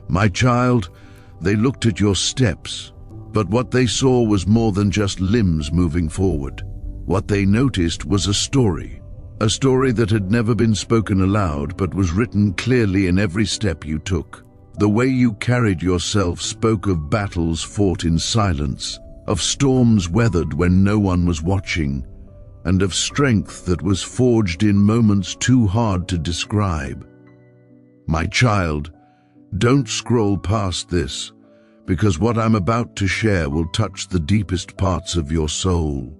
My child, they looked at your steps, but what they saw was more than just limbs moving forward. What they noticed was a story that had never been spoken aloud but was written clearly in every step you took. The way you carried yourself spoke of battles fought in silence, of storms weathered when no one was watching, and of strength that was forged in moments too hard to describe. My child, don't scroll past this, because what I'm about to share will touch the deepest parts of your soul,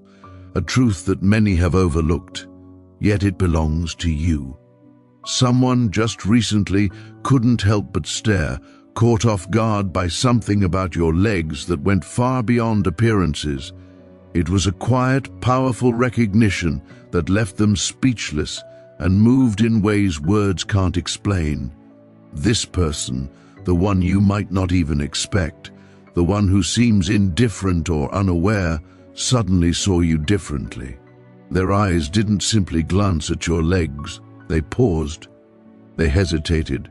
a truth that many have overlooked, yet it belongs to you. Someone just recently couldn't help but stare, caught off guard by something about your legs that went far beyond appearances. It was a quiet, powerful recognition that left them speechless and moved in ways words can't explain. This person, the one you might not even expect, the one who seems indifferent or unaware, suddenly saw you differently. Their eyes didn't simply glance at your legs. They paused. They hesitated.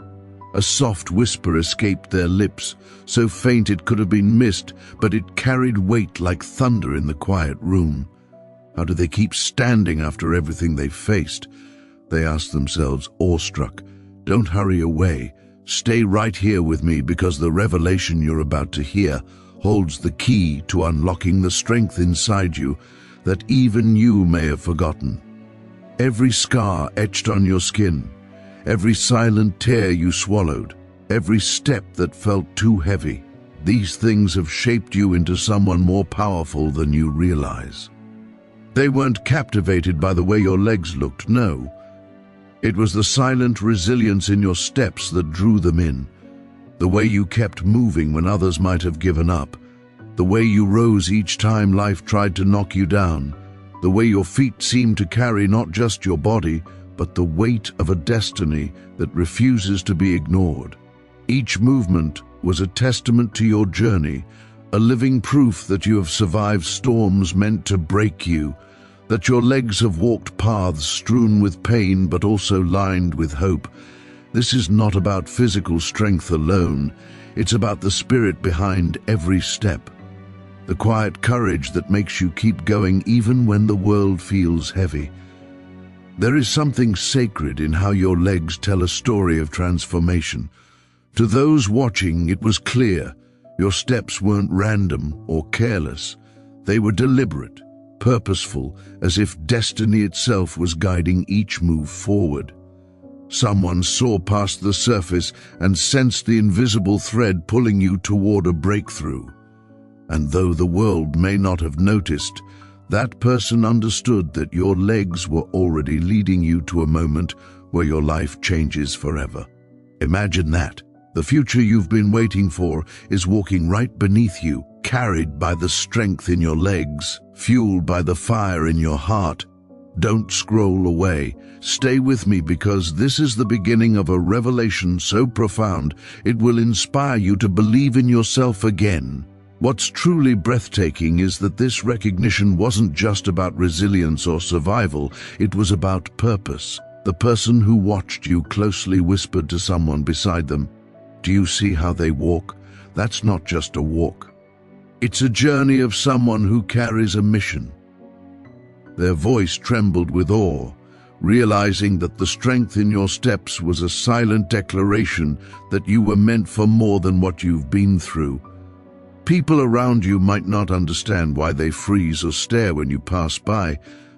A soft whisper escaped their lips, so faint it could have been missed, but it carried weight like thunder in the quiet room. How do they keep standing after everything they've faced? They asked themselves, awestruck. Don't hurry away. Stay right here with me, because the revelation you're about to hear holds the key to unlocking the strength inside you that even you may have forgotten. Every scar etched on your skin, every silent tear you swallowed, every step that felt too heavy, these things have shaped you into someone more powerful than you realize. They weren't captivated by the way your legs looked, no. It was the silent resilience in your steps that drew them in, the way you kept moving when others might have given up, the way you rose each time life tried to knock you down, the way your feet seemed to carry not just your body, but the weight of a destiny that refuses to be ignored. Each movement was a testament to your journey, a living proof that you have survived storms meant to break you, that your legs have walked paths strewn with pain but also lined with hope. This is not about physical strength alone, it's about the spirit behind every step. The quiet courage that makes you keep going even when the world feels heavy. There is something sacred in how your legs tell a story of transformation. To those watching, it was clear. Your steps weren't random or careless. They were deliberate, purposeful, as if destiny itself was guiding each move forward. Someone saw past the surface and sensed the invisible thread pulling you toward a breakthrough. And though the world may not have noticed, that person understood that your legs were already leading you to a moment where your life changes forever. Imagine that. The future you've been waiting for is walking right beneath you, carried by the strength in your legs, fueled by the fire in your heart. Don't scroll away. Stay with me, because this is the beginning of a revelation so profound it will inspire you to believe in yourself again. What's truly breathtaking is that this recognition wasn't just about resilience or survival, it was about purpose. The person who watched you closely whispered to someone beside them, "Do you see how they walk? That's not just a walk. It's a journey of someone who carries a mission." Their voice trembled with awe, realizing that the strength in your steps was a silent declaration that you were meant for more than what you've been through. People around you might not understand why they freeze or stare when you pass by,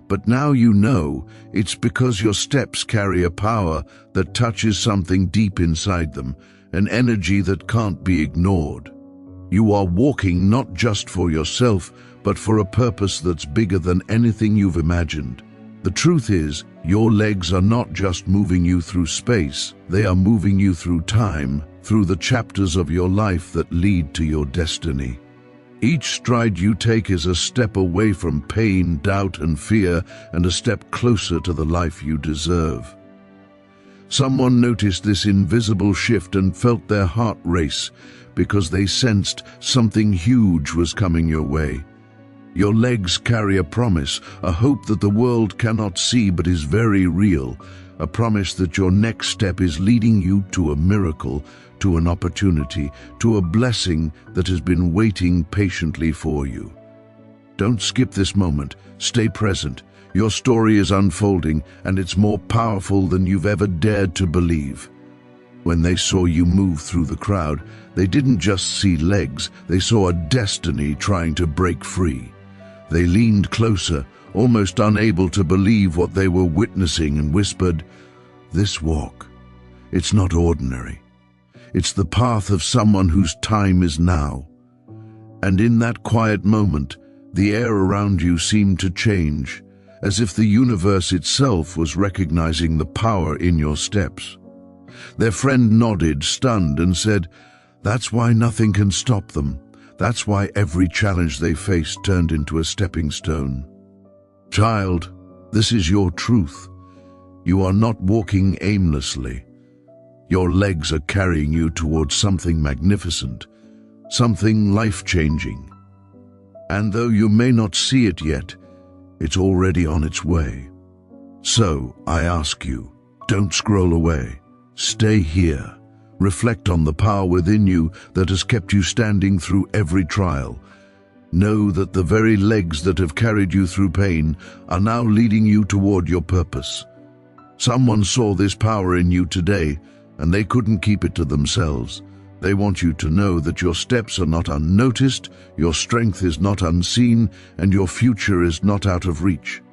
but now you know it's because your steps carry a power that touches something deep inside them, an energy that can't be ignored. You are walking not just for yourself, but for a purpose that's bigger than anything you've imagined. The truth is, your legs are not just moving you through space, they are moving you through time, through the chapters of your life that lead to your destiny. Each stride you take is a step away from pain, doubt, and fear, and a step closer to the life you deserve. Someone noticed this invisible shift and felt their heart race, because they sensed something huge was coming your way. Your legs carry a promise, a hope that the world cannot see but is very real, a promise that your next step is leading you to a miracle, to an opportunity, to a blessing that has been waiting patiently for you. Don't skip this moment. Stay present. Your story is unfolding, and it's more powerful than you've ever dared to believe. When they saw you move through the crowd, they didn't just see legs, they saw a destiny trying to break free. They leaned closer, almost unable to believe what they were witnessing, and whispered, "This walk, it's not ordinary. It's the path of someone whose time is now." And in that quiet moment, the air around you seemed to change, as if the universe itself was recognizing the power in your steps. Their friend nodded, stunned, and said, "That's why nothing can stop them. That's why every challenge they faced turned into a stepping stone." Child, this is your truth. You are not walking aimlessly. Your legs are carrying you towards something magnificent, something life-changing. And though you may not see it yet, it's already on its way. So, I ask you, don't scroll away. Stay here. Reflect on the power within you that has kept you standing through every trial. Know that the very legs that have carried you through pain are now leading you toward your purpose. Someone saw this power in you today, and they couldn't keep it to themselves. They want you to know that your steps are not unnoticed, your strength is not unseen, and your future is not out of reach.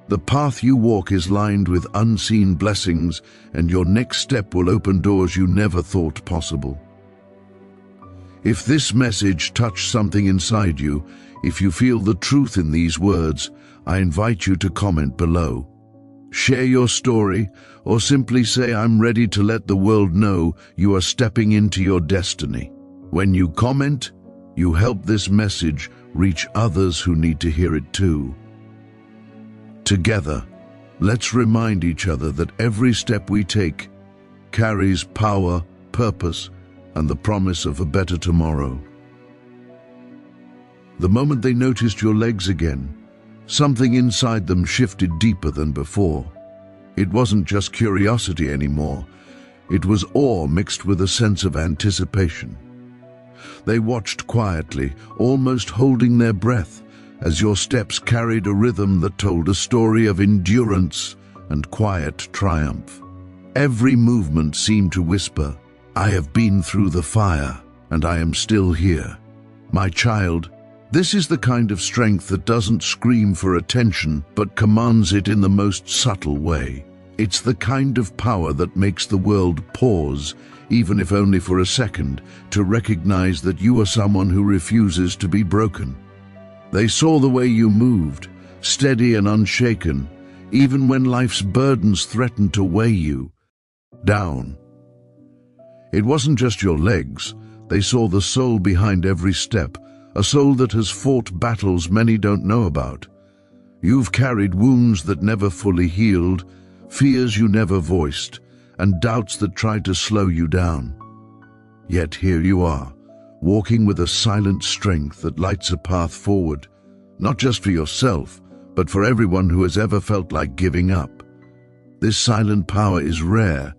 The path you walk is lined with unseen blessings, and your next step will open doors you never thought possible. If this message touched something inside you, if you feel the truth in these words, I invite you to comment below. Share your story, or simply say, "I'm ready to let the world know you are stepping into your destiny." When you comment, you help this message reach others who need to hear it too. Together, let's remind each other that every step we take carries power, purpose, and the promise of a better tomorrow. The moment they noticed your legs again, something inside them shifted deeper than before. It wasn't just curiosity anymore. It was awe mixed with a sense of anticipation. They watched quietly, almost holding their breath, as your steps carried a rhythm that told a story of endurance and quiet triumph. Every movement seemed to whisper, "I have been through the fire, and I am still here." My child, this is the kind of strength that doesn't scream for attention, but commands it in the most subtle way. It's the kind of power that makes the world pause, even if only for a second, to recognize that you are someone who refuses to be broken. They saw the way you moved, steady and unshaken, even when life's burdens threatened to weigh you down. It wasn't just your legs. They saw the soul behind every step, a soul that has fought battles many don't know about. You've carried wounds that never fully healed, fears you never voiced, and doubts that tried to slow you down. Yet here you are, walking with a silent strength that lights a path forward, not just for yourself, but for everyone who has ever felt like giving up. This silent power is rare,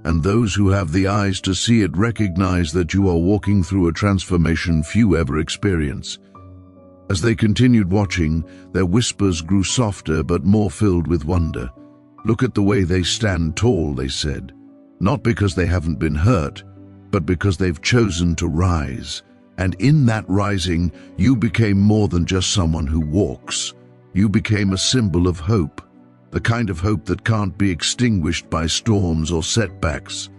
and those who have the eyes to see it recognize that you are walking through a transformation few ever experience. As they continued watching, their whispers grew softer but more filled with wonder. "Look at the way they stand tall," they said. "Not because they haven't been hurt, but because they've chosen to rise. And in that rising, you became more than just someone who walks. You became a symbol of hope, the kind of hope that can't be extinguished by storms or setbacks.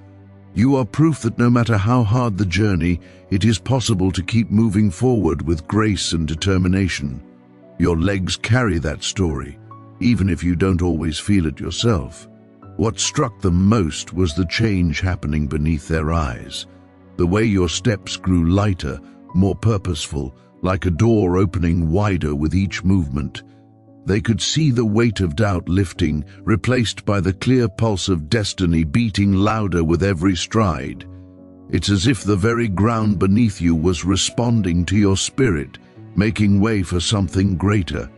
You are proof that no matter how hard the journey, it is possible to keep moving forward with grace and determination. Your legs carry that story, even if you don't always feel it yourself." What struck them most was the change happening beneath their eyes. The way your steps grew lighter, more purposeful, like a door opening wider with each movement. They could see the weight of doubt lifting, replaced by the clear pulse of destiny beating louder with every stride. It's as if the very ground beneath you was responding to your spirit, making way for something greater.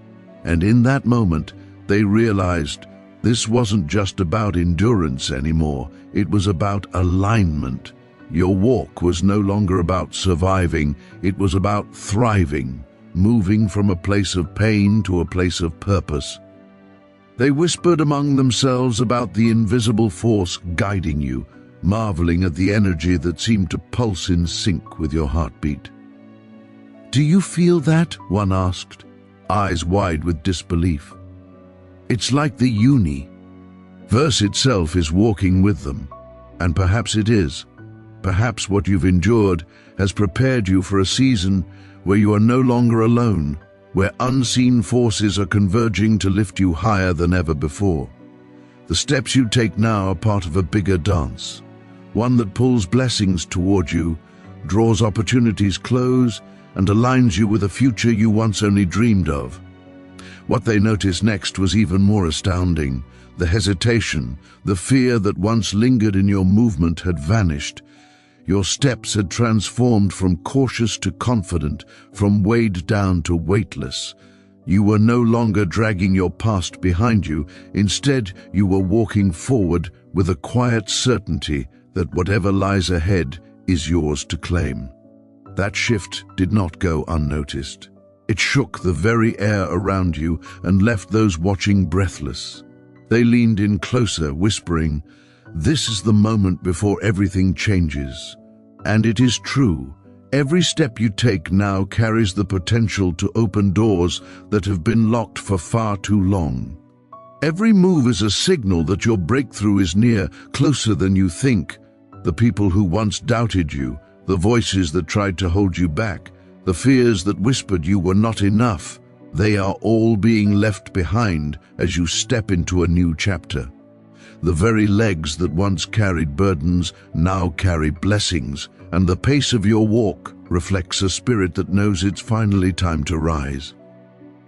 And in that moment, they realized this wasn't just about endurance anymore, it was about alignment. Your walk was no longer about surviving, it was about thriving, moving from a place of pain to a place of purpose. They whispered among themselves about the invisible force guiding you, marveling at the energy that seemed to pulse in sync with your heartbeat. "Do you feel that?" one asked, eyes wide with disbelief. "It's like the universe itself is walking with them." And perhaps it is. Perhaps what you've endured has prepared you for a season where you are no longer alone, where unseen forces are converging to lift you higher than ever before. The steps you take now are part of a bigger dance, one that pulls blessings toward you, draws opportunities close, and aligns you with a future you once only dreamed of. What they noticed next was even more astounding. The hesitation, the fear that once lingered in your movement had vanished. Your steps had transformed from cautious to confident, from weighed down to weightless. You were no longer dragging your past behind you. Instead, you were walking forward with a quiet certainty that whatever lies ahead is yours to claim. That shift did not go unnoticed. It shook the very air around you and left those watching breathless. They leaned in closer, whispering, "This is the moment before everything changes." And it is true. Every step you take now carries the potential to open doors that have been locked for far too long. Every move is a signal that your breakthrough is near, closer than you think. The people who once doubted you, the voices that tried to hold you back, the fears that whispered you were not enough, they are all being left behind as you step into a new chapter. The very legs that once carried burdens now carry blessings, and the pace of your walk reflects a spirit that knows it's finally time to rise.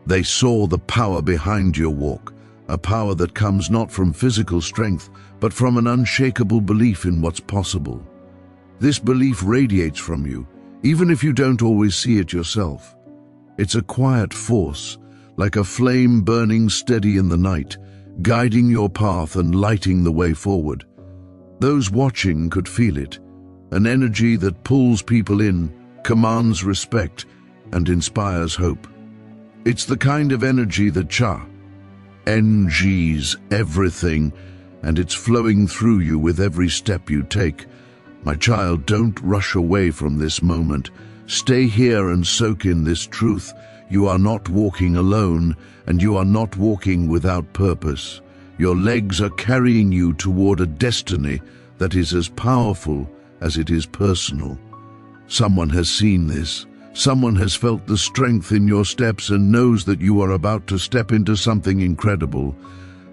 They saw the power behind your walk, a power that comes not from physical strength, but from an unshakable belief in what's possible. This belief radiates from you, even if you don't always see it yourself. It's a quiet force, like a flame burning steady in the night, guiding your path and lighting the way forward. Those watching could feel it, an energy that pulls people in, commands respect, and inspires hope. It's the kind of energy that changes everything, and it's flowing through you with every step you take. My child, don't rush away from this moment. Stay here and soak in this truth. You are not walking alone, and you are not walking without purpose. Your legs are carrying you toward a destiny that is as powerful as it is personal. Someone has seen this. Someone has felt the strength in your steps and knows that you are about to step into something incredible,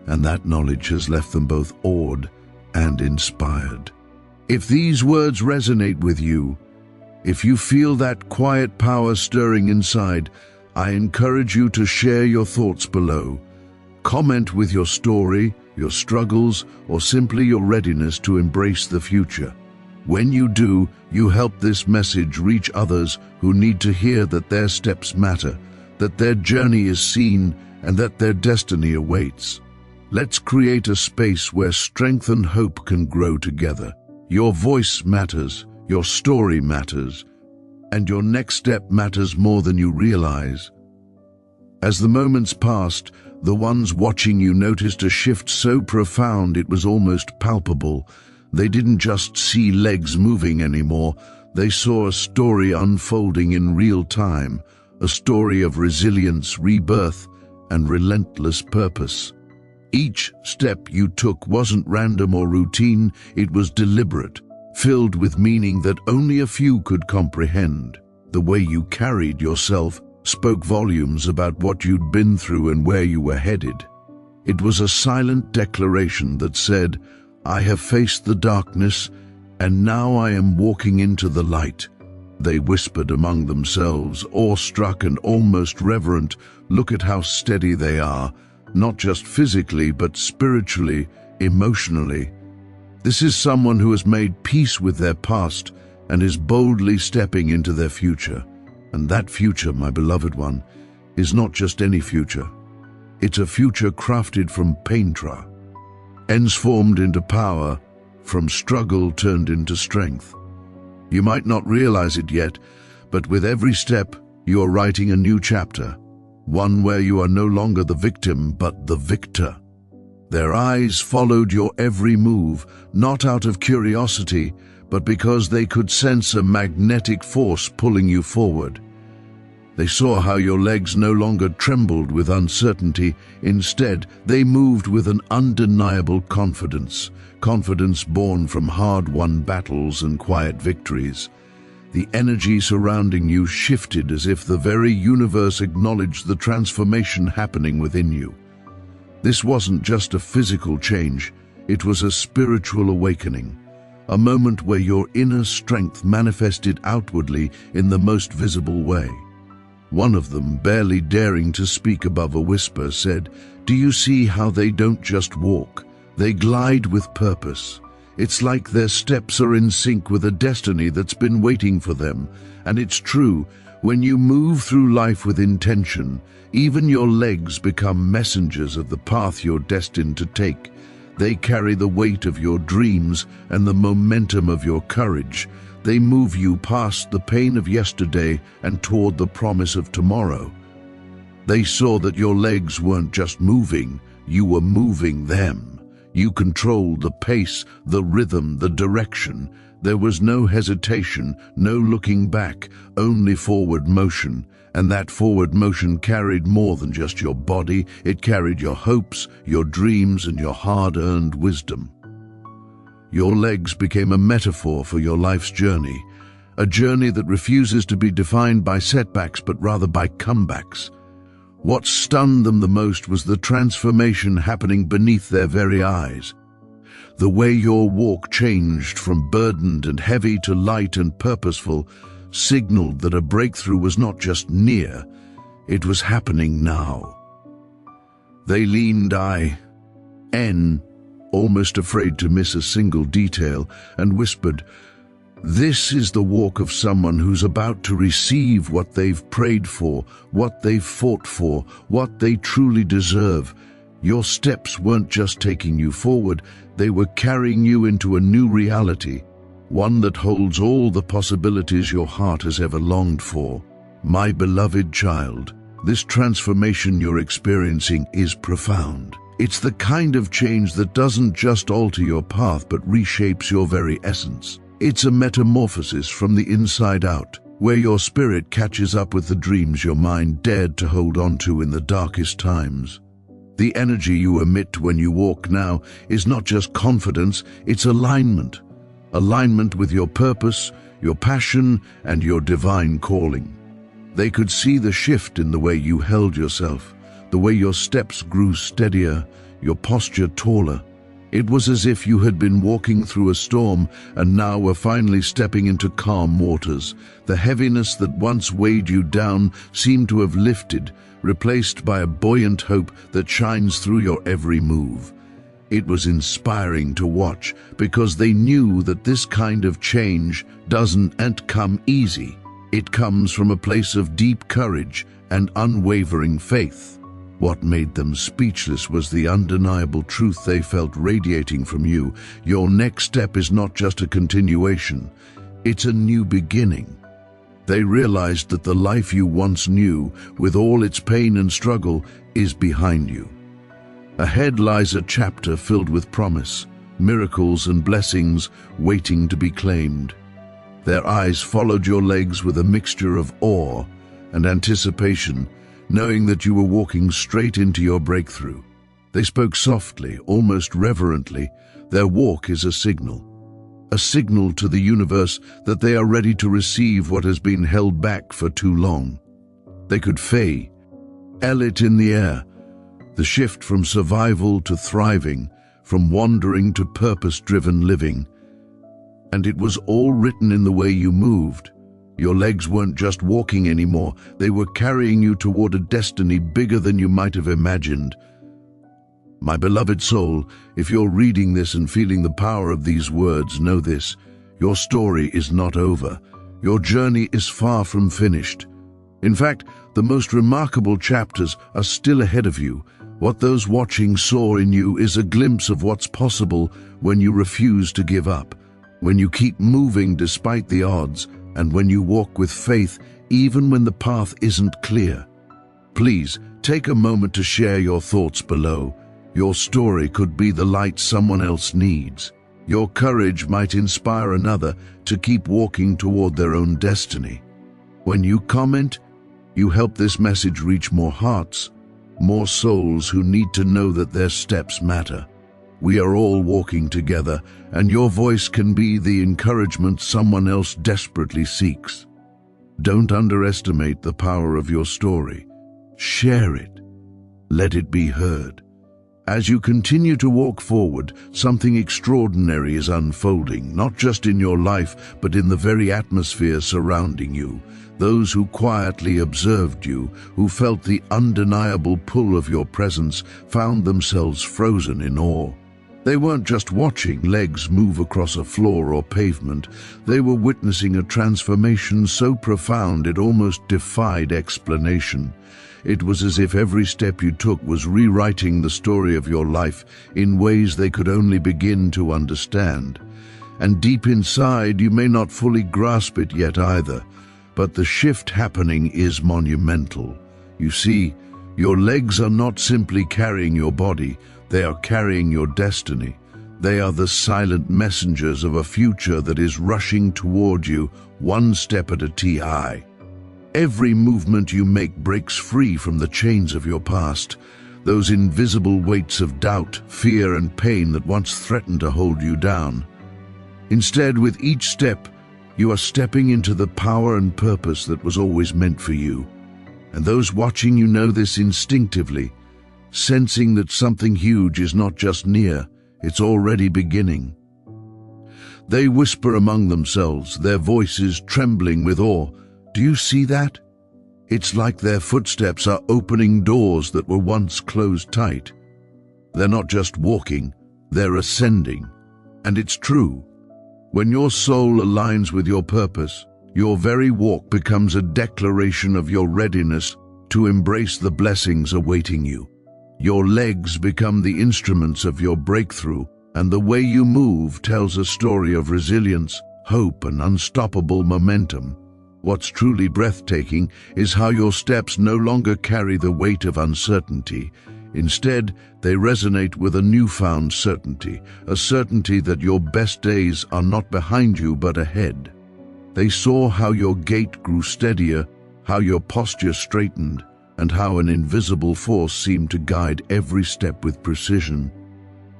and that knowledge has left them both awed and inspired. If these words resonate with you, if you feel that quiet power stirring inside, I encourage you to share your thoughts below. Comment with your story, your struggles, or simply your readiness to embrace the future. When you do, you help this message reach others who need to hear that their steps matter, that their journey is seen, and that their destiny awaits. Let's create a space where strength and hope can grow together. Your voice matters, your story matters, and your next step matters more than you realize. As the moments passed, the ones watching you noticed a shift so profound it was almost palpable. They didn't just see legs moving anymore, they saw a story unfolding in real time, a story of resilience, rebirth, and relentless purpose. Each step you took wasn't random or routine, it was deliberate, filled with meaning that only a few could comprehend. The way you carried yourself spoke volumes about what you'd been through and where you were headed. It was a silent declaration that said, "I have faced the darkness, and now I am walking into the light." They whispered among themselves, awestruck and almost reverent, "Look at how steady they are, not just physically, but spiritually, emotionally. This is someone who has made peace with their past and is boldly stepping into their future." And that future, my beloved one, is not just any future. It's a future crafted from pain transformed into power, from struggle turned into strength. You might not realize it yet, but with every step, you are writing a new chapter, one where you are no longer the victim, but the victor. Their eyes followed your every move, not out of curiosity, but because they could sense a magnetic force pulling you forward. They saw how your legs no longer trembled with uncertainty. Instead, they moved with an undeniable confidence, confidence born from hard-won battles and quiet victories. The energy surrounding you shifted as if the very universe acknowledged the transformation happening within you. This wasn't just a physical change, it was a spiritual awakening, a moment where your inner strength manifested outwardly in the most visible way. One of them, barely daring to speak above a whisper, said, "Do you see how they don't just walk? They glide with purpose. It's like their steps are in sync with a destiny that's been waiting for them." And it's true, when you move through life with intention, even your legs become messengers of the path you're destined to take. They carry the weight of your dreams and the momentum of your courage. They move you past the pain of yesterday and toward the promise of tomorrow. They saw that your legs weren't just moving, you were moving them. You controlled the pace, the rhythm, the direction. There was no hesitation, no looking back, only forward motion. And that forward motion carried more than just your body, it carried your hopes, your dreams, and your hard-earned wisdom. Your legs became a metaphor for your life's journey, a journey that refuses to be defined by setbacks but rather by comebacks. What stunned them the most was the transformation happening beneath their very eyes. The way your walk changed from burdened and heavy to light and purposeful signaled that a breakthrough was not just near, it was happening now. They leaned almost afraid to miss a single detail, and whispered, "This is the walk of someone who's about to receive what they've prayed for, what they've fought for, what they truly deserve." Your steps weren't just taking you forward, they were carrying you into a new reality, one that holds all the possibilities your heart has ever longed for. My beloved child, this transformation you're experiencing is profound. It's the kind of change that doesn't just alter your path but reshapes your very essence. It's a metamorphosis from the inside out, where your spirit catches up with the dreams your mind dared to hold on to in the darkest times. The energy you emit when you walk now is not just confidence, it's alignment. Alignment with your purpose, your passion, and your divine calling. They could see the shift in the way you held yourself, the way your steps grew steadier, your posture taller. It was as if you had been walking through a storm and now were finally stepping into calm waters. The heaviness that once weighed you down seemed to have lifted, replaced by a buoyant hope that shines through your every move. It was inspiring to watch because they knew that this kind of change doesn't come easy. It comes from a place of deep courage and unwavering faith. What made them speechless was the undeniable truth they felt radiating from you. Your next step is not just a continuation, it's a new beginning. They realized that the life you once knew, with all its pain and struggle, is behind you. Ahead lies a chapter filled with promise, miracles and blessings waiting to be claimed. Their eyes followed your legs with a mixture of awe and anticipation, knowing that you were walking straight into your breakthrough. They spoke softly, almost reverently. Their walk is a signal to the universe that they are ready to receive what has been held back for too long. They could feel it in the air, the shift from survival to thriving, from wandering to purpose-driven living. And it was all written in the way you moved. Your legs weren't just walking anymore, they were carrying you toward a destiny bigger than you might have imagined. My beloved soul, if you're reading this and feeling the power of these words, know this: your story is not over. Your journey is far from finished. In fact, the most remarkable chapters are still ahead of you. What those watching saw in you is a glimpse of what's possible when you refuse to give up, when you keep moving despite the odds, and when you walk with faith even when the path isn't clear. Please, take a moment to share your thoughts below. Your story could be the light someone else needs. Your courage might inspire another to keep walking toward their own destiny. When you comment, you help this message reach more hearts, more souls who need to know that their steps matter. We are all walking together, and your voice can be the encouragement someone else desperately seeks. Don't underestimate the power of your story. Share it. Let it be heard. As you continue to walk forward, something extraordinary is unfolding, not just in your life, but in the very atmosphere surrounding you. Those who quietly observed you, who felt the undeniable pull of your presence, found themselves frozen in awe. They weren't just watching legs move across a floor or pavement. They were witnessing a transformation so profound it almost defied explanation. It was as if every step you took was rewriting the story of your life in ways they could only begin to understand. And deep inside, you may not fully grasp it yet either, but the shift happening is monumental. You see, your legs are not simply carrying your body, they are carrying your destiny. They are the silent messengers of a future that is rushing toward you, one step at a time. Every movement you make breaks free from the chains of your past, those invisible weights of doubt, fear, and pain that once threatened to hold you down. Instead, with each step, you are stepping into the power and purpose that was always meant for you. And those watching you know this instinctively, sensing that something huge is not just near, it's already beginning. They whisper among themselves, their voices trembling with awe. Do you see that? It's like their footsteps are opening doors that were once closed tight. They're not just walking, they're ascending. And it's true. When your soul aligns with your purpose, your very walk becomes a declaration of your readiness to embrace the blessings awaiting you. Your legs become the instruments of your breakthrough, and the way you move tells a story of resilience, hope, and unstoppable momentum. What's truly breathtaking is how your steps no longer carry the weight of uncertainty. Instead, they resonate with a newfound certainty, a certainty that your best days are not behind you but ahead. They saw how your gait grew steadier, how your posture straightened, and how an invisible force seemed to guide every step with precision.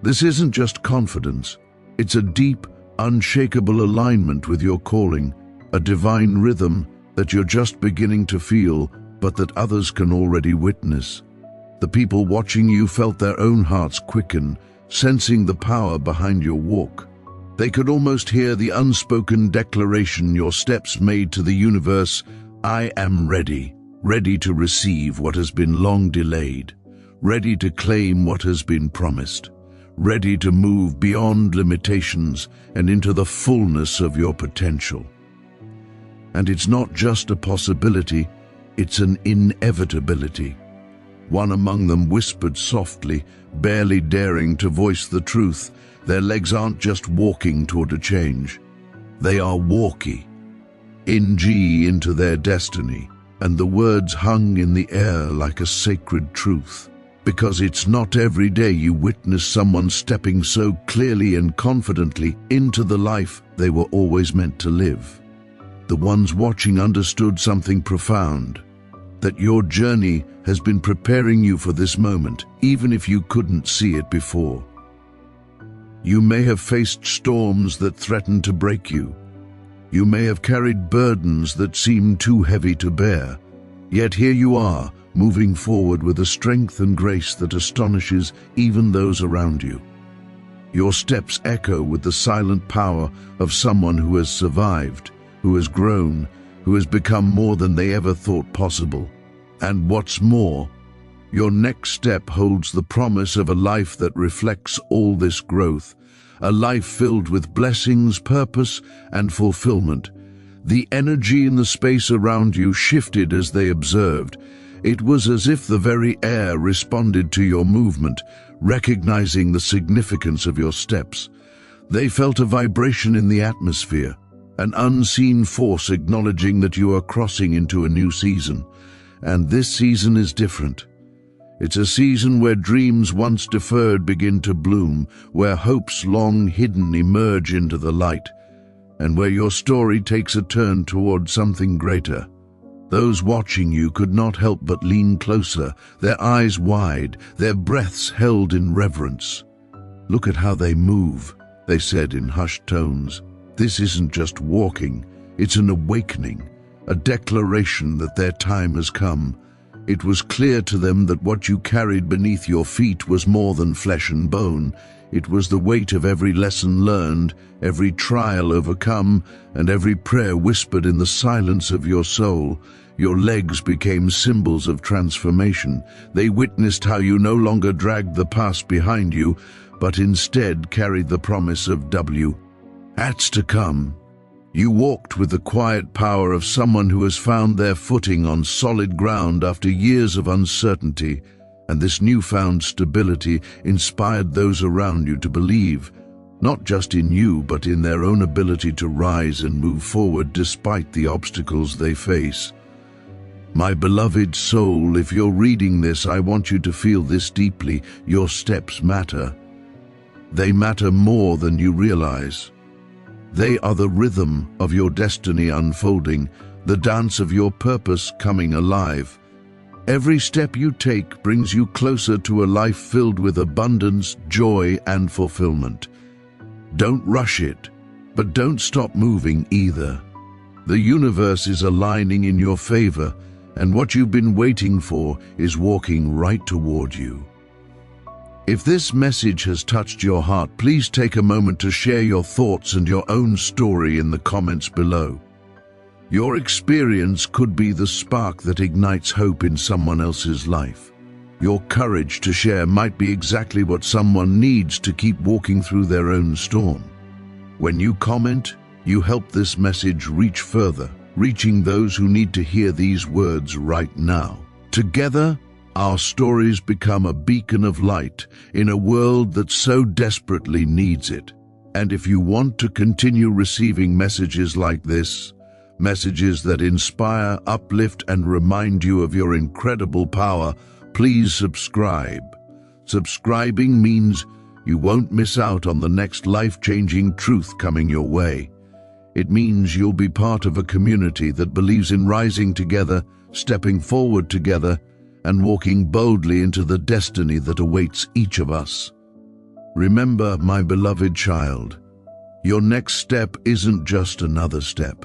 This isn't just confidence, it's a deep, unshakable alignment with your calling, a divine rhythm that you're just beginning to feel, but that others can already witness. The people watching you felt their own hearts quicken, sensing the power behind your walk. They could almost hear the unspoken declaration your steps made to the universe: I am ready, ready to receive what has been long delayed, ready to claim what has been promised, ready to move beyond limitations and into the fullness of your potential. And it's not just a possibility, it's an inevitability. One among them whispered softly, barely daring to voice the truth. Their legs aren't just walking toward a change. They are walking into their destiny, and the words hung in the air like a sacred truth. Because it's not every day you witness someone stepping so clearly and confidently into the life they were always meant to live. The ones watching understood something profound, that your journey has been preparing you for this moment, even if you couldn't see it before. You may have faced storms that threatened to break you. You may have carried burdens that seemed too heavy to bear. Yet here you are, moving forward with a strength and grace that astonishes even those around you. Your steps echo with the silent power of someone who has survived, who has grown, who has become more than they ever thought possible. And what's more, your next step holds the promise of a life that reflects all this growth, a life filled with blessings, purpose, and fulfillment. The energy in the space around you shifted as they observed. It was as if the very air responded to your movement, recognizing the significance of your steps. They felt a vibration in the atmosphere, an unseen force acknowledging that you are crossing into a new season. And this season is different. It's a season where dreams once deferred begin to bloom, where hopes long hidden emerge into the light, and where your story takes a turn toward something greater. Those watching you could not help but lean closer, their eyes wide, their breaths held in reverence. "Look at how they move," they said in hushed tones. "This isn't just walking, it's an awakening, a declaration that their time has come." It was clear to them that what you carried beneath your feet was more than flesh and bone. It was the weight of every lesson learned, every trial overcome, and every prayer whispered in the silence of your soul. Your legs became symbols of transformation. They witnessed how you no longer dragged the past behind you, but instead carried the promise of what's to come. You walked with the quiet power of someone who has found their footing on solid ground after years of uncertainty, and this newfound stability inspired those around you to believe, not just in you, but in their own ability to rise and move forward despite the obstacles they face. My beloved soul, if you're reading this, I want you to feel this deeply. Your steps matter. They matter more than you realize. They are the rhythm of your destiny unfolding, the dance of your purpose coming alive. Every step you take brings you closer to a life filled with abundance, joy, and fulfillment. Don't rush it, but don't stop moving either. The universe is aligning in your favor, and what you've been waiting for is walking right toward you. If this message has touched your heart, please take a moment to share your thoughts and your own story in the comments below. Your experience could be the spark that ignites hope in someone else's life. Your courage to share might be exactly what someone needs to keep walking through their own storm. When you comment, you help this message reach further, reaching those who need to hear these words right now. Together, our stories become a beacon of light in a world that so desperately needs it. And if you want to continue receiving messages like this, messages that inspire, uplift, and remind you of your incredible power, please subscribe. Subscribing means you won't miss out on the next life-changing truth coming your way. It means you'll be part of a community that believes in rising together, stepping forward together, and walking boldly into the destiny that awaits each of us. Remember, my beloved child, your next step isn't just another step.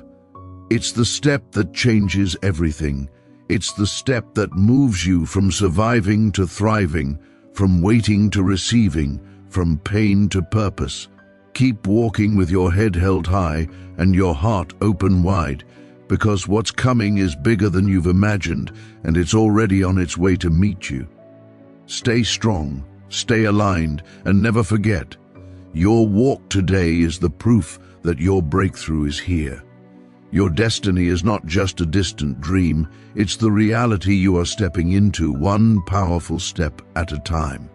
It's the step that changes everything. It's the step that moves you from surviving to thriving, from waiting to receiving, from pain to purpose. Keep walking with your head held high and your heart open wide, because what's coming is bigger than you've imagined, and it's already on its way to meet you. Stay strong, stay aligned, and never forget, your walk today is the proof that your breakthrough is here. Your destiny is not just a distant dream, it's the reality you are stepping into, one powerful step at a time.